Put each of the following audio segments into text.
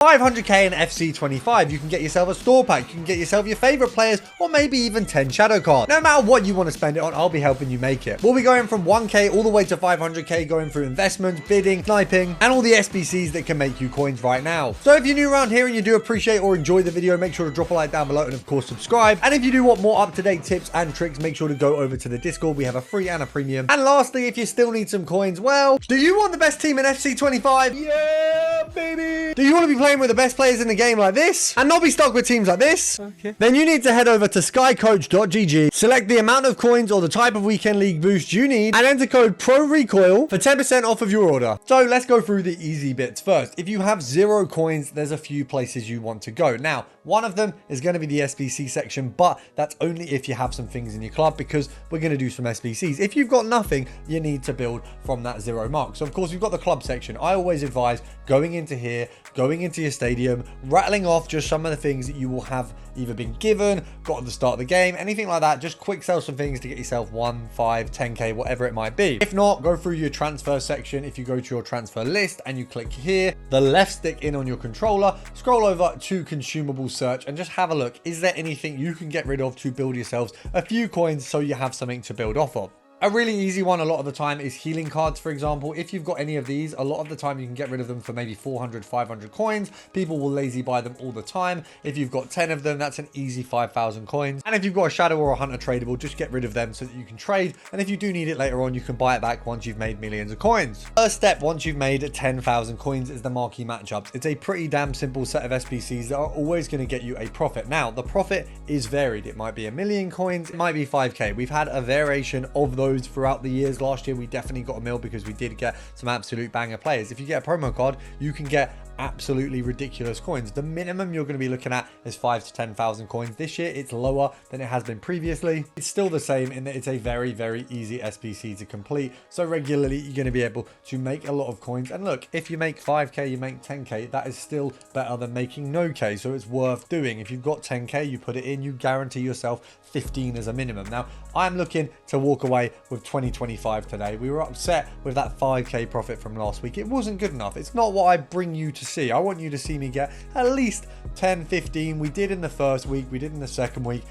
500k in FC25, you can get yourself a store pack, you can get yourself your favorite players, or maybe even 10 shadow cards. No matter what you want to spend it on, I'll be helping you make it. We'll be going from 1k all the way to 500k, going through investments, bidding, sniping, and all the SBCs that can make you coins right now. So if you're new around here and you do appreciate or enjoy the video, make sure to drop a like down below and of course subscribe. And if you do want more up-to-date tips and tricks, make sure to go over to the Discord. We have a free and a premium. And lastly, if you still need some coins, well, do you want the best team in FC25? Yeah, baby! Do you want to be playing with the best players in the game like this and not be stuck with teams like this? Okay. Then you need to head over to skycoach.gg, select the amount of coins or the type of weekend league boost you need, and enter code PRORECOIL for 10% off of your order. So let's go through the easy bits first. If you have 0 coins, there's a few places you want to go. Now, one of them is going to be the SBC section, but that's only if you have some things in your club, because we're going to do some SBCs. If you've got nothing, you need to build from that 0 mark. So of course, we've got the club section. I always advise going into here, going into your stadium, rattling off just some of the things that you will have either been given, got at the start of the game, anything like that. Just quick sell some things to get yourself 1, 5, 10k, whatever it might be. If not, go through your transfer section. If you go to your transfer list and you click here, the left stick in on your controller, scroll over to consumable search and just have a look. Is there anything you can get rid of to build yourselves a few coins so you have something to build off of? A really easy one a lot of the time is healing cards, for example. If you've got any of these, a lot of the time you can get rid of them for maybe 400, 500 coins. People will lazy buy them all the time. If you've got 10 of them, that's an easy 5,000 coins. And if you've got a shadow or a hunter tradable, just get rid of them so that you can trade. And if you do need it later on, you can buy it back once you've made millions of coins. First step, once you've made 10,000 coins, is the marquee matchups. It's a pretty damn simple set of SBCs that are always going to get you a profit. Now, the profit is varied. It might be 1 million coins, it might be 5k. We've had a variation of those throughout the years. Last year we definitely got a mil because we did get some absolute banger players. If you get a promo card, you can get absolutely ridiculous coins. The minimum you're going to be looking at is 5 to 10,000 coins. This year it's lower than it has been previously. It's still the same in that it's a very, very easy SBC to complete. So regularly you're going to be able to make a lot of coins. And look, if you make 5k, you make 10k, that is still better than making no k. So it's worth doing. If you've got 10k, you put it in, you guarantee yourself 15 as a minimum. Now, I'm looking to walk away with 2025 today. We were upset with that 5k profit from last week. It wasn't good enough. It's not what I bring you to see. I want you to see me get at least 10, 15. We did in the first week. We did in the second week.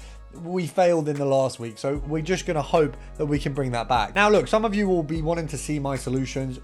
We failed in the last week, so we're just going to hope that we can bring that back. Now look, some of you will be wanting to see my solutions.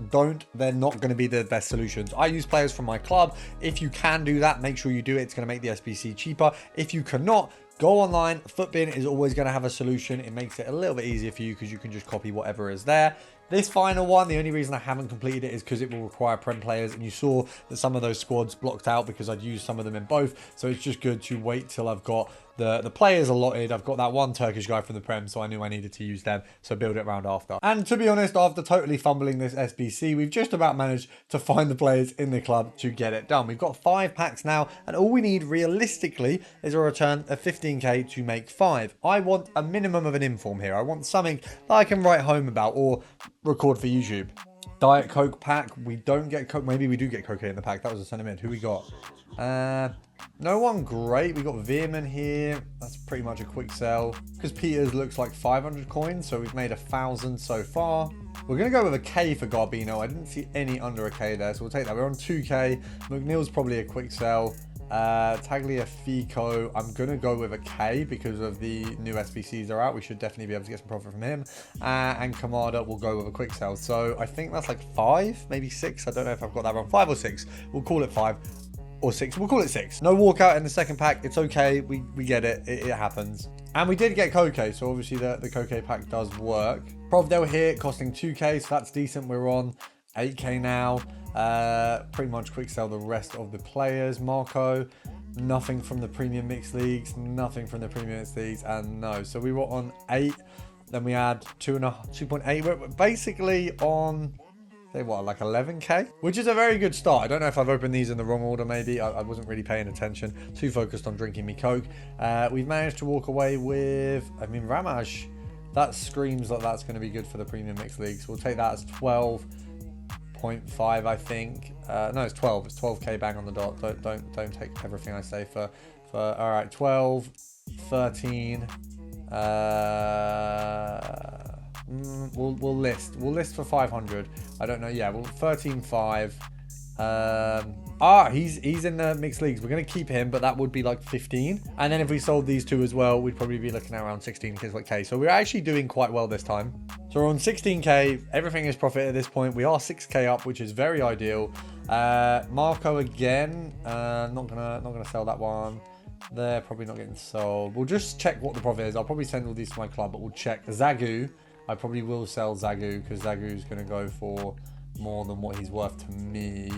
They're not going to be the best solutions. I use players from my club. If you can do that, make sure you do it. It's going to make the SBC cheaper. If you cannot, go online. Footbin is always going to have a solution. It makes it a little bit easier for you because you can just copy whatever is there. This final one, the only reason I haven't completed it is because it will require Prem players, and you saw that some of those squads blocked out because I'd used some of them in both. So it's just good to wait till I've got the players allotted. I've got that one Turkish guy from the Prem, so I knew I needed to use them, so build it around after. And to be honest, after totally fumbling this SBC, we've just about managed to find the players in the club to get it done. We've got 5 packs now, and all we need realistically is a return of 15k to make 5. I want a minimum of an inform here. I want something that I can write home about or record for YouTube. Diet Coke pack. We don't get Coke. Maybe we do get Coke in the pack. That was a centre mid. Who we got? No one great. We got Veerman here. That's pretty much a quick sell because Peters looks like 500 coins, so we've made 1,000 so far. We're going to go with a K for Garbino. I didn't see any under a K there, so we'll take that. We're on 2k. McNeil's probably a quick sell. Tagliafico, I'm going to go with a K because of the new SBCs are out. We should definitely be able to get some profit from him. And Kamada will go with a quick sell. So I think that's like 5, maybe 6. I don't know if I've got that wrong. 5 or 6. We'll call it 5 or 6. We'll call it 6. No walkout in the second pack. It's okay. We get it. It happens. And we did get Koke, so obviously the Koke pack does work. Provdale here costing 2k, so that's decent. We're on 8k now. Pretty much quick sell the rest of the players. Marco, nothing from the premium mixed leagues, nothing from the premium mixed leagues, and no. So we were on 8, then we had 2.8. We're basically on, say what, like 11k, which is a very good start. I don't know if I've opened these in the wrong order. Maybe I wasn't really paying attention, too focused on drinking me Coke. We've managed to walk away with, I mean, Ramaj, that screams like that's going to be good for the premium mixed leagues. We'll take that as 12.5, I think. No, it's 12. It's 12k bang on the dot. Don't take everything I say for all right. 12, 13. We'll list for 500. I don't know. Yeah, well, 13.5. He's in the mixed leagues. We're going to keep him, but that would be like 15. And then if we sold these two as well, we'd probably be looking at around 16k. So we're actually doing quite well this time. So we're on 16k. Everything is profit at this point. We are 6k up, which is very ideal. Marco again. Not gonna sell that one. They're probably not getting sold. We'll just check what the profit is. I'll probably send all these to my club, but we'll check. Zagu, I probably will sell Zagu because Zagu's going to go for more than what he's worth to me.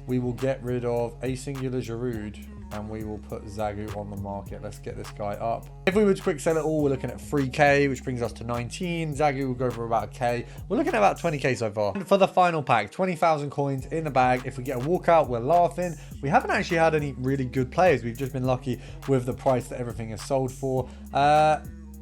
We will get rid of a singular Giroud and we will put Zagu on the market. Let's get this guy up. If we were to quick sell it all, we're looking at 3k, which brings us to 19. Zagu will go for about a k. We're looking at about 20k so far. And for the final pack, 20,000 coins in the bag. If we get a walkout, we're laughing. We haven't actually had any really good players. We've just been lucky with the price that everything is sold for.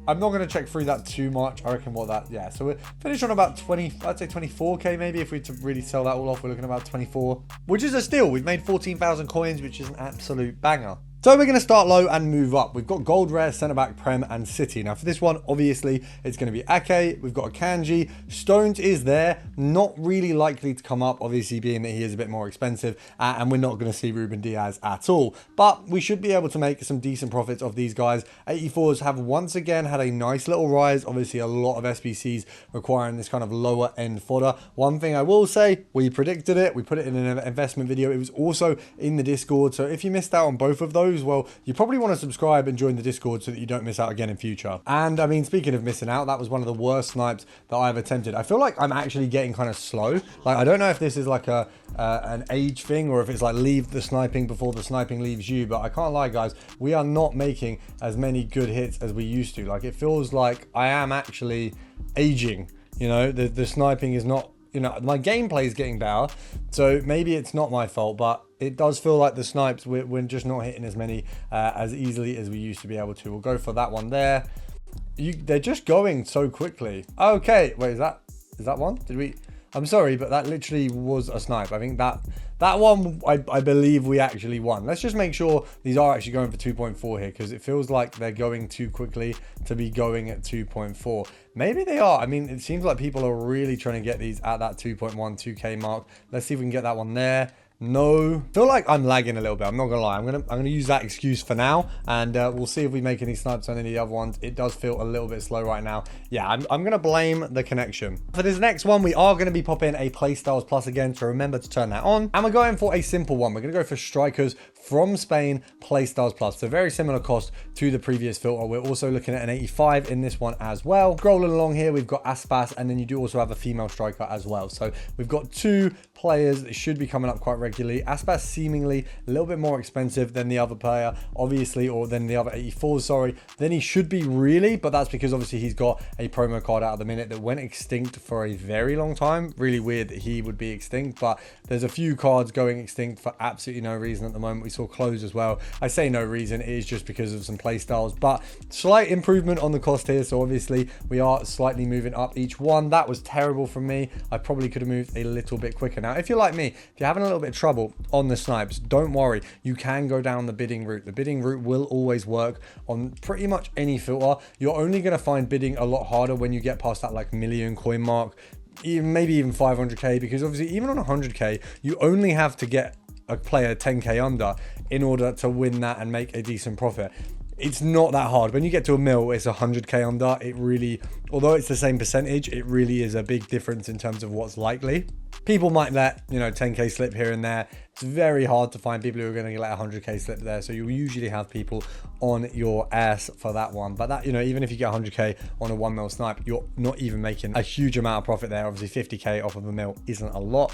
I'm not going to check through that too much. I reckon yeah. So we're finished on about 20, I'd say 24k maybe. If we to really sell that all off, we're looking at about 24, which is a steal. We've made 14,000 coins, which is an absolute banger. So we're going to start low and move up. We've got gold rare, centre back, prem and city. Now for this one, obviously it's going to be Ake. We've got a Kanji. Stones is there. Not really likely to come up, obviously being that he is a bit more expensive, and we're not going to see Ruben Diaz at all. But we should be able to make some decent profits of these guys. 84s have once again had a nice little rise. Obviously a lot of SBCs requiring this kind of lower end fodder. One thing I will say, we predicted it. We put it in an investment video. It was also in the Discord. So if you missed out on both of those, well, you probably want to subscribe and join the Discord so that you don't miss out again in future. And I mean, speaking of missing out, that was one of the worst snipes that I've attempted. I feel like I'm actually getting kind of slow. Like, I don't know if this is like an age thing or if it's like leave the sniping before the sniping leaves you, but I can't lie, guys, we are not making as many good hits as we used to. Like, it feels like I am actually aging, you know. The sniping is not, you know, my gameplay is getting better, so maybe it's not my fault, but it does feel like the snipes, we're just not hitting as many as easily as we used to be able to. We'll go for that one there. They're just going so quickly. Okay, wait, is that one? Did we? I'm sorry, but that literally was a snipe. I think that one, I believe we actually won. Let's just make sure these are actually going for 2.4 here, because it feels like they're going too quickly to be going at 2.4. Maybe they are. I mean, it seems like people are really trying to get these at that 2.1, 2k mark. Let's see if we can get that one there. No, I feel like I'm lagging a little bit. I'm not gonna lie. I'm gonna use that excuse for now, and we'll see if we make any snipes on any of the other ones. It does feel a little bit slow right now. Yeah, I'm gonna blame the connection. For this next one, we are gonna be popping a Playstyles Plus again, so remember to turn that on. And we're going for a simple one. We're gonna go for strikers from Spain, Playstyles Plus. So very similar cost to the previous filter. We're also looking at an 85 in this one as well. Scrolling along here, we've got Aspas, and then you do also have a female striker as well. So we've got two players that should be coming up quite regularly. Aspas seemingly a little bit more expensive than the other player, obviously, or than the other 84s, sorry, than he should be really, but that's because obviously he's got a promo card out of the minute that went extinct for a very long time. Really weird that he would be extinct, but there's a few cards going extinct for absolutely no reason at the moment. We saw close as well. I say no reason, it is just because of some play styles, but slight improvement on the cost here. So obviously we are slightly moving up each one. That was terrible from me. I probably could have moved a little bit quicker. Now, if you're like me, if you're having a little bit of trouble on the snipes, don't worry. You can go down the bidding route. The bidding route will always work on pretty much any filter. You're only going to find bidding a lot harder when you get past that like million coin mark, maybe even 500k, because obviously even on 100k, you only have to get a player 10k under in order to win that and make a decent profit. It's not that hard. When you get to a mil, it's 100k under. It really, although it's the same percentage, it really is a big difference in terms of what's likely. People might let, you know, 10k slip here and there. It's very hard to find people who are going to let 100k slip there. So you'll usually have people on your ass for that one. But that, you know, even if you get 100k on a 1 mil snipe, you're not even making a huge amount of profit there. Obviously 50k off of a mil isn't a lot.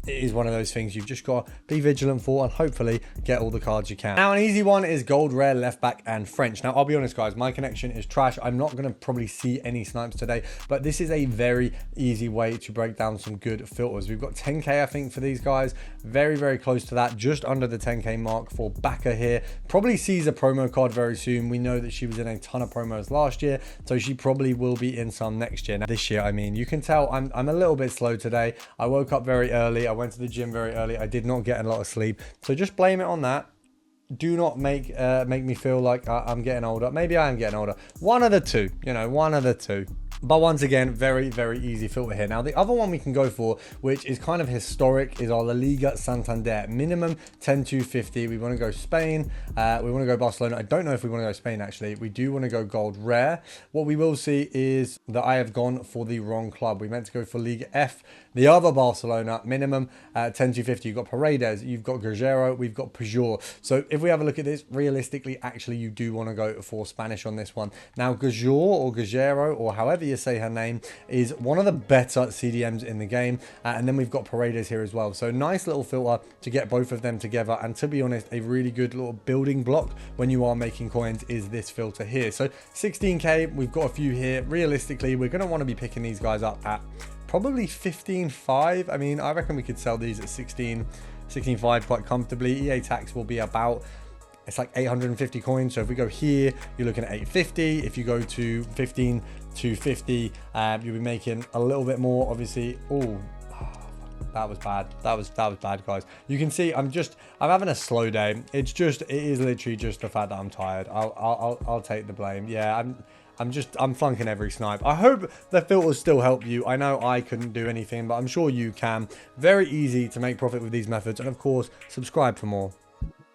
It is one of those things you've just got to be vigilant for and hopefully get all the cards you can. Now, an easy one is gold rare, left back and French. Now, I'll be honest, guys, my connection is trash. I'm not going to probably see any snipes today, but this is a very easy way to break down some good filters. We've got 10k, I think, for these guys. Very, very close to that. Just under the 10k mark for Baka here. Probably sees a promo card very soon. We know that she was in a ton of promos last year, so she probably will be in some next year. Now, this year, I mean, you can tell I'm a little bit slow today. I woke up very early. I went to the gym very early. I did not get a lot of sleep, so just blame it on that. do not make me feel like I'm getting older. Maybe I am getting older. One of the two, you know, one of the two. But once again, very, very easy filter here. Now, the other one we can go for, which is kind of historic, is our La Liga Santander. Minimum 10,250. We want to go Spain. We want to go Barcelona. I don't know if we want to go Spain, actually. We do want to go gold rare. What we will see is that I have gone for the wrong club. We meant to go for Liga F, the other Barcelona. Minimum 10,250. You've got Paredes. You've got Guerrero. We've got Pujol. So if we have a look at this, realistically, actually, you do want to go for Spanish on this one. Now, Guerrero or Guerrero, or however you say her name, is one of the better CDMs in the game, and then we've got Paredes here as well. So nice little filter to get both of them together, and to be honest, a really good little building block when you are making coins is this filter here. So 16k, we've got a few here. Realistically, we're going to want to be picking these guys up at probably 15.5. I mean, I reckon we could sell these at 16.5 quite comfortably. EA tax will be about, it's like 850 coins. So if we go here, you're looking at 850. If you go to 15,250, you'll be making a little bit more, obviously. Oh, that was bad. That was bad, guys. You can see I'm having a slow day. It is literally just the fact that I'm tired. I'll take the blame. Yeah, I'm flunking every snipe. I hope the filters still help you. I know I couldn't do anything, but I'm sure you can. Very easy to make profit with these methods, and of course, subscribe for more.